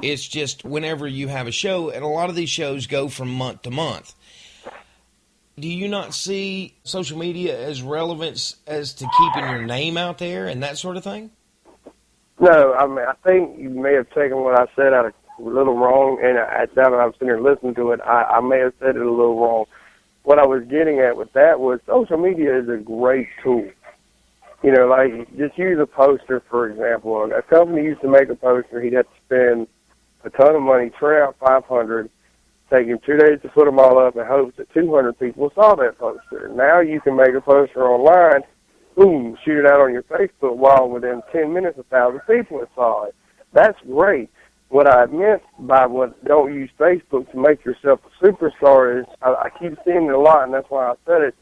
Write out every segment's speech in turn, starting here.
It's just whenever you have a show, and a lot of these shows go from month to month. Do you not see social media as relevant as to keeping your name out there and that sort of thing? No, I mean, I think you may have taken what I said out a little wrong, and at that time I was sitting there listening to it, I may have said it a little wrong. What I was getting at with that was social media is a great tool. You know, like, just use a poster, for example. A company used to make a poster. He'd have to spend a ton of money, turn out 500, take him 2 days to put them all up, and hope that 200 people saw that poster. Now you can make a poster online, boom, shoot it out on your Facebook wall, within 10 minutes, 1,000 people have saw it. That's great. What I meant by don't use Facebook to make yourself a superstar is, I keep seeing it a lot, and that's why I said it.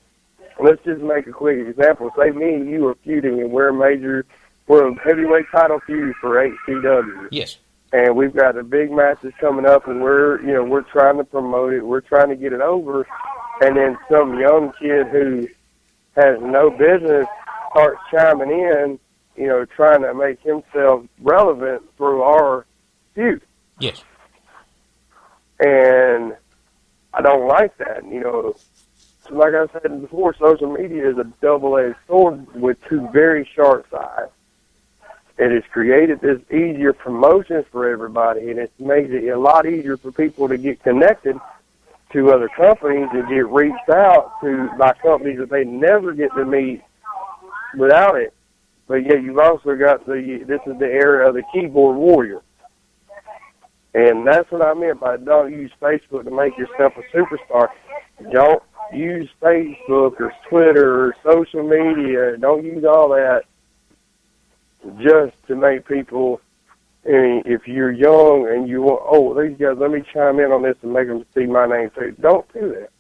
Let's just make a quick example. Say me and you are feuding, and we're a heavyweight title feud for CIW. Yes. And we've got the big matches coming up, and we're trying to promote it. We're trying to get it over, and then some young kid who has no business starts chiming in, trying to make himself relevant through our feud. Yes. And I don't like that, So like I said before, social media is a double-edged sword with two very sharp sides. It has created this easier promotions for everybody, and it makes it a lot easier for people to get connected to other companies and get reached out to by companies that they never get to meet without it. But yet you've also got this is the era of the keyboard warrior. And that's what I meant by don't use Facebook to make yourself a superstar. Don't use Facebook or Twitter or social media. Don't use all that just to make people, if you're young and you want, these guys, let me chime in on this and make them see my name too. Don't do that.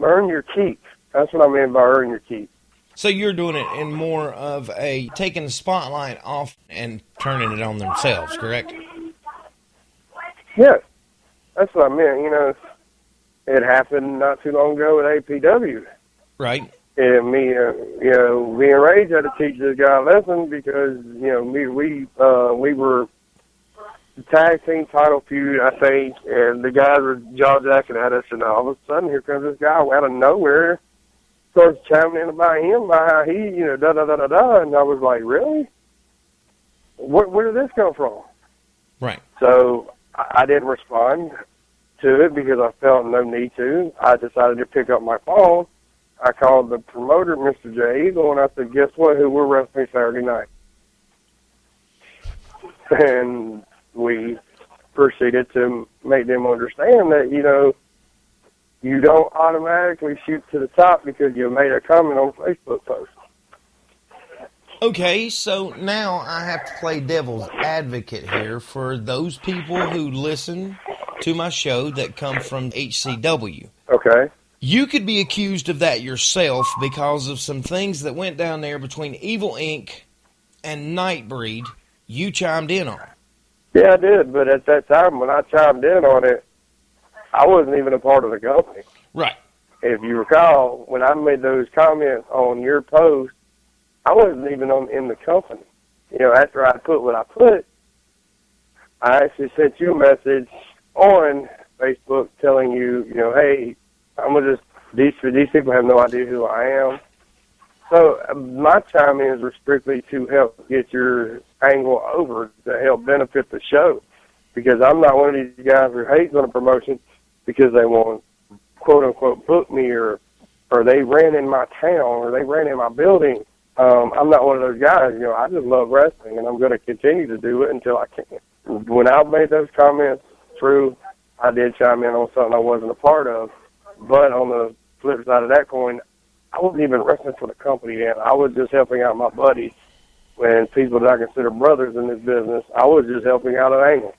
Earn your keep. That's what I mean by earn your keep. So you're doing it in more of a taking the spotlight off and turning it on themselves, correct? Yes. That's what I meant. It happened not too long ago at APW. Right. And me and Rage had to teach this guy a lesson because, we were the tag team title feud, I think, and the guys were jaw-jacking at us, and all of a sudden, here comes this guy out of nowhere, starts chiming in about him, by how he, da-da-da-da-da, and I was like, really? Where did this come from? Right. So I didn't respond to it because I felt no need to. I decided to pick up my phone. I called the promoter, Mr. J. Eagle, and I said, guess what, who we're wrestling Saturday night? And we proceeded to make them understand that, you don't automatically shoot to the top because you made a comment on a Facebook post. Okay, so now I have to play devil's advocate here for those people who listen to my show that come from HCW. Okay. You could be accused of that yourself because of some things that went down there between Evil Inc. and Nightbreed you chimed in on. Yeah, I did, but at that time when I chimed in on it, I wasn't even a part of the company. Right. If you recall, when I made those comments on your post, I wasn't even in the company. After I put what I put, I actually sent you a message on Facebook telling you, hey, I'm going to these people have no idea who I am. So my chime-ins were strictly to help get your angle over, to help benefit the show. Because I'm not one of these guys who hates on a promotion because they want, quote-unquote, book me or they ran in my town or they ran in my building. I'm not one of those guys. I just love wrestling, and I'm going to continue to do it until I can. When I made those comments, true, I did chime in on something I wasn't a part of. But on the flip side of that coin, I wasn't even wrestling for the company then. I was just helping out my buddies and people that I consider brothers in this business. I was just helping out an angle.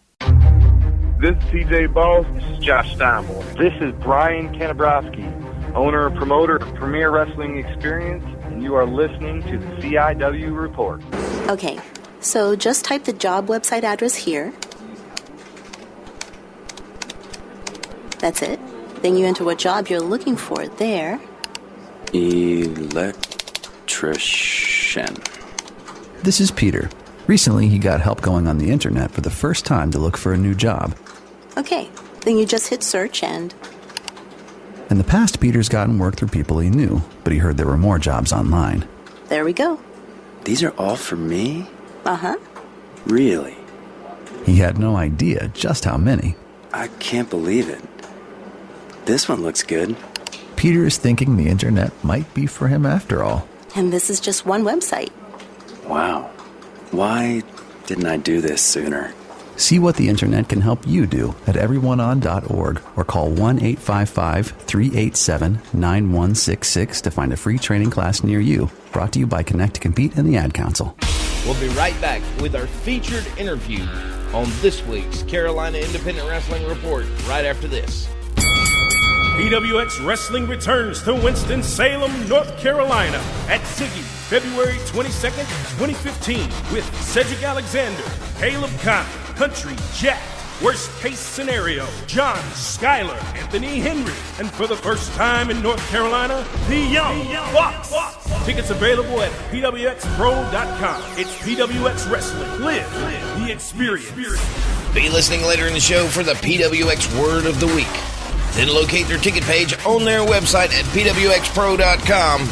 This is TJ Boss. This is Josh Steinborn. This is Brian Kanabrowski, owner and promoter of Premier Wrestling Experience, and you are listening to the CIW Report. Okay, so just type the job website address here. That's it. Then you enter what job you're looking for there. Electrician. This is Peter. Recently, he got help going on the internet for the first time to look for a new job. Okay, then you just hit search and... In the past, Peter's gotten work through people he knew, but he heard there were more jobs online. There we go. These are all for me? Uh-huh. Really? He had no idea just how many. I can't believe it. This one looks good. Peter is thinking the internet might be for him after all. And this is just one website. Wow. Why didn't I do this sooner? See what the internet can help you do at everyoneon.org or call 1-855-387-9166 to find a free training class near you. Brought to you by Connect to Compete and the Ad Council. We'll be right back with our featured interview on this week's Carolina Independent Wrestling Report right after this. PWX Wrestling returns to Winston-Salem, North Carolina at Ziggy, February 22nd, 2015 with Cedric Alexander, Caleb Conn, Country Jack, Worst Case Scenario, John Schuyler, Anthony Henry, and for the first time in North Carolina, the Young Bucks. Tickets available at pwxpro.com. It's PWX Wrestling. Live the experience. Be listening later in the show for the PWX Word of the Week. Then locate their ticket page on their website at pwxpro.com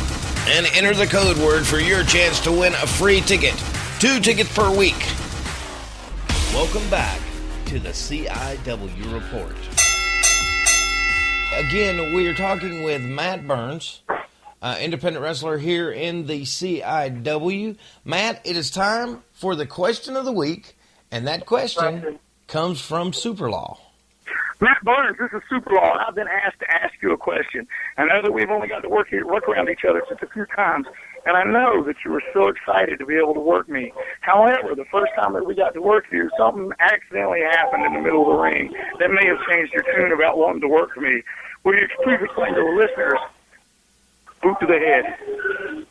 and enter the code word for your chance to win a free ticket. 2 tickets per week. Welcome back to the CIW Report. Again, we are talking with Matt Burnz, independent wrestler here in the CIW. Matt, it is time for the question of the week, and that question comes from Superlaw. Matt Burnz, this is Superlaw. I've been asked to ask you a question. I know that we've only got to work around each other just a few times, and I know that you were so excited to be able to work me. However, the first time that we got to work you, something accidentally happened in the middle of the ring that may have changed your tune about wanting to work for me. Will you please explain to the listeners, boot to the head,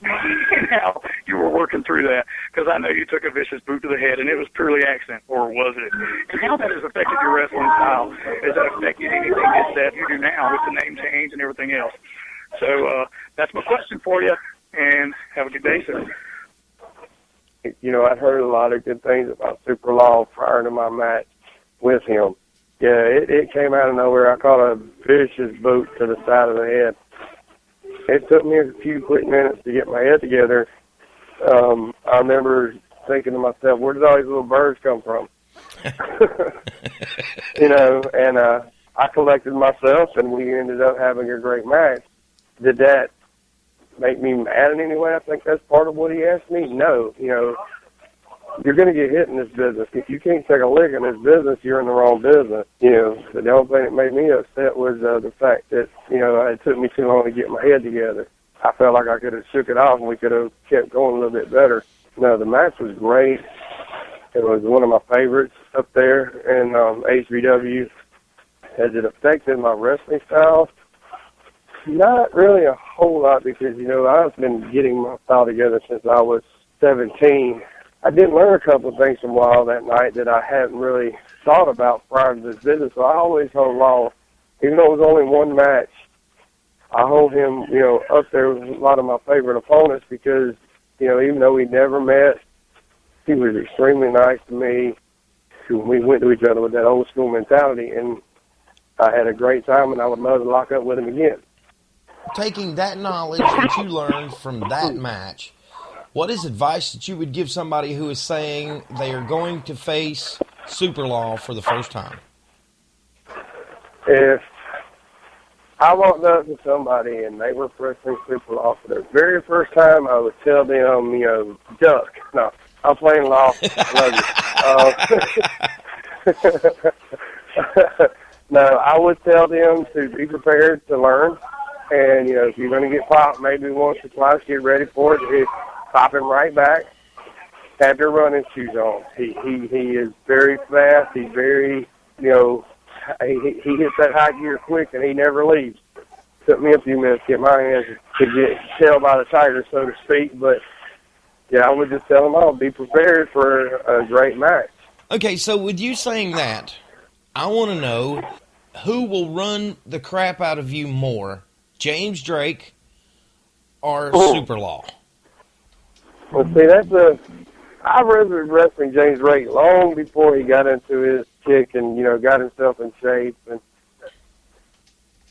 and how you were working through that? Because I know you took a vicious boot to the head, and it was purely accident, or was it? And how that has affected your wrestling style? Has that affected anything that you do now with the name change and everything else? So that's my question for you, and have a good day, sir. You know, I'd heard a lot of good things about Superlaw prior to my match with him. Yeah, it came out of nowhere. I caught a vicious boot to the side of the head. It took me a few quick minutes to get my head together. I remember thinking to myself, where did all these little birds come from? You know, and I collected myself, and we ended up having a great match. Did that make me mad in any way? I think that's part of what he asked me. No, you know, you're going to get hit in this business. If you can't take a lick in this business, you're in the wrong business. You know, the only thing that made me upset was the fact that, you know, it took me too long to get my head together. I felt like I could have shook it off and we could have kept going a little bit better. No, the match was great. It was one of my favorites up there in HBW. Has it affected my wrestling style? Not really a whole lot because, you know, I've been getting my style together since I was 17. I did learn a couple of things from Wild that night that I hadn't really thought about prior to this visit, so I always hold Law. Even though it was only one match, I hold him, you know, up there with a lot of my favorite opponents because, you know, even though we never met, he was extremely nice to me. We went to each other with that old school mentality, and I had a great time, and I would love to lock up with him again. Taking that knowledge that you learned from that match, what is advice that you would give somebody who is saying they are going to face Superlaw for the first time? If I walked up to somebody and they were wrestling Superlaw for their very first time, I would tell them, you know, duck. No, I'm playing Law. I love you. No, I would tell them to be prepared to learn. And, you know, if you're going to get popped maybe once or twice, get ready for it. Pop him right back. Have your running shoes on. He is very fast. He's very, you know, he hits that high gear quick, and he never leaves. Took me a few minutes to get my hands to get tailed by the tiger, so to speak. But, yeah, I would just tell him, I'll be prepared for a great match. Okay, so with you saying that, I want to know who will run the crap out of you more, James Drake or Superlaw? Well, see, I was wrestling James Drake long before he got into his kick and, got himself in shape. And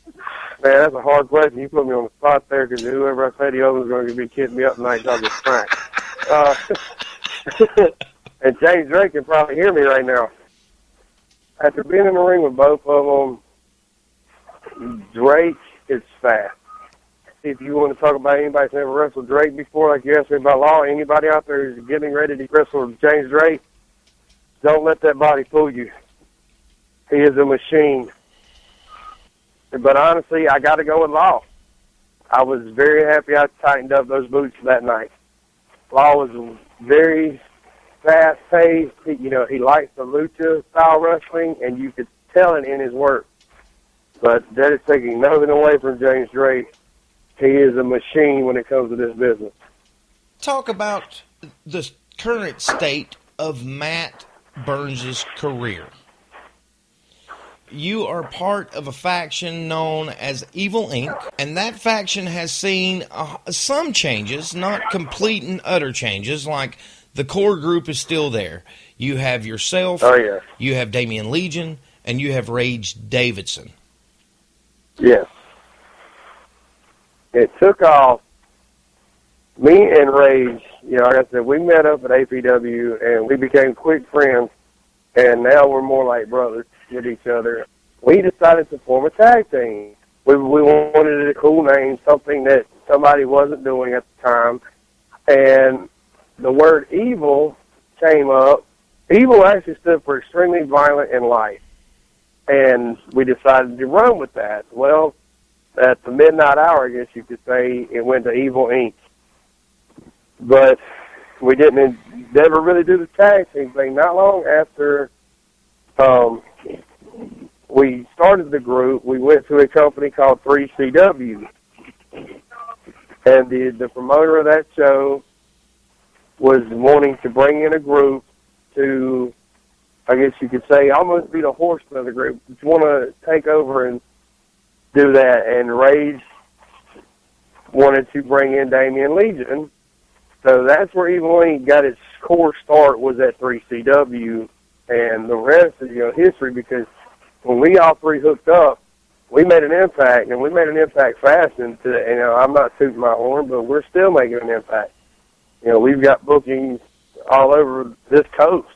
man, that's a hard question. You put me on the spot there because whoever I said he was going to be kidding me up tonight, I'll get franked. And James Drake can probably hear me right now. After being in the ring with both of them, Drake is fast. If you want to talk about anybody that's never wrestled Drake before, like you asked me about Law, anybody out there who's getting ready to wrestle James Drake, don't let that body fool you. He is a machine. But honestly, I got to go with Law. I was very happy I tightened up those boots that night. Law was very fast-paced. He likes the lucha-style wrestling, and you could tell it in his work. But that is taking nothing away from James Drake. He is a machine when it comes to this business. Talk about the current state of Matt Burnz' career. You are part of a faction known as Evil Inc., and that faction has seen some changes, not complete and utter changes, like the core group is still there. You have yourself, you have Damian Legion, and you have Rage Davidson. Yes. It took off. Me and Rage, like I said, we met up at APW, and we became quick friends, and now we're more like brothers with each other. We decided to form a tag team. We wanted a cool name, something that somebody wasn't doing at the time, and the word evil came up. Evil actually stood for extremely violent in life, and we decided to run with that. Well, at the midnight hour, I guess you could say, it went to Evil Inc. But we didn't never really do the tag team thing. Not long after we started the group, we went to a company called 3CW. And the promoter of that show was wanting to bring in a group to, I guess you could say, almost be the horseman of the group. Just want to take over and do that. And Rage wanted to bring in Damian Legion. So that's where Evil Inc. got its core start, was at 3CW. And the rest is, history, because when we all three hooked up, we made an impact, and we made an impact fast. And I'm not tooting my horn, but we're still making an impact. We've got bookings all over this coast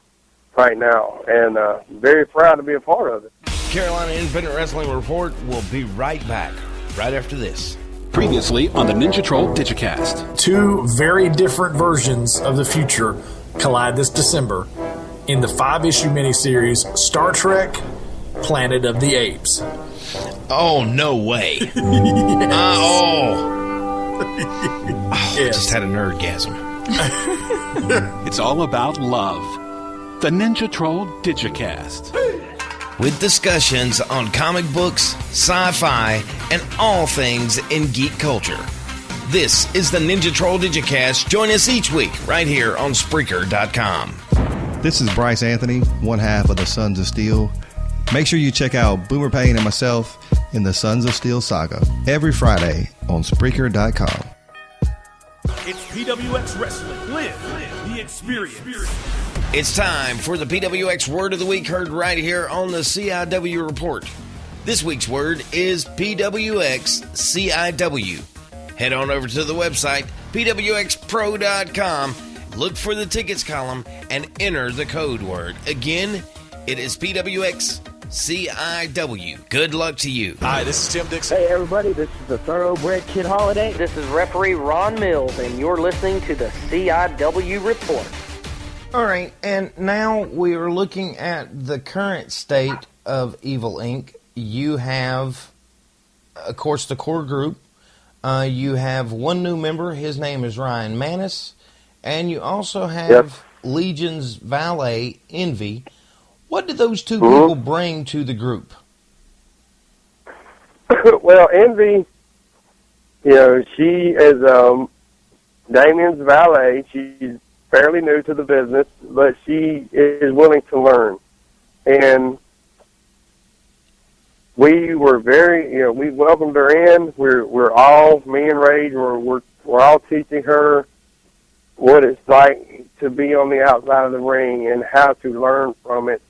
right now, and very proud to be a part of it. Carolina Independent Wrestling Report will be right back, right after this. Previously on the Ninja Troll Digicast. Two very different versions of the future collide this December in the 5-issue miniseries Star Trek Planet of the Apes. Oh, no way. Yes. Yes. Just had a nerdgasm. It's all about love. The Ninja Troll Digicast. With discussions on comic books, sci-fi, and all things in geek culture. This is the Ninja Troll Digicast. Join us each week right here on Spreaker.com. This is Bryce Anthony, one half of the Sons of Steel. Make sure you check out Boomer Payne and myself in the Sons of Steel saga every Friday on Spreaker.com. It's PWX Wrestling. Live the experience. It's time for the PWX Word of the Week, heard right here on the CIW Report. This week's word is PWX CIW. Head on over to the website, pwxpro.com, look for the tickets column, and enter the code word. Again, it is PWX CIW. Good luck to you. Hi, this is Tim Dixon. Hey, everybody, this is the Thoroughbred Kid Holiday. This is referee Ron Mills, and you're listening to the CIW Report. All right, and now we are looking at the current state of Evil Inc. You have, of course, the core group. You have one new member. His name is Ryan Manis. And you also have Legion's valet, Envy. What did those two people bring to the group? Well, Envy, she is Damien's valet. She's fairly new to the business, but she is willing to learn. And we were very, we welcomed her in. We're all, me and Rage, we're all teaching her what it's like to be on the outside of the ring and how to learn from it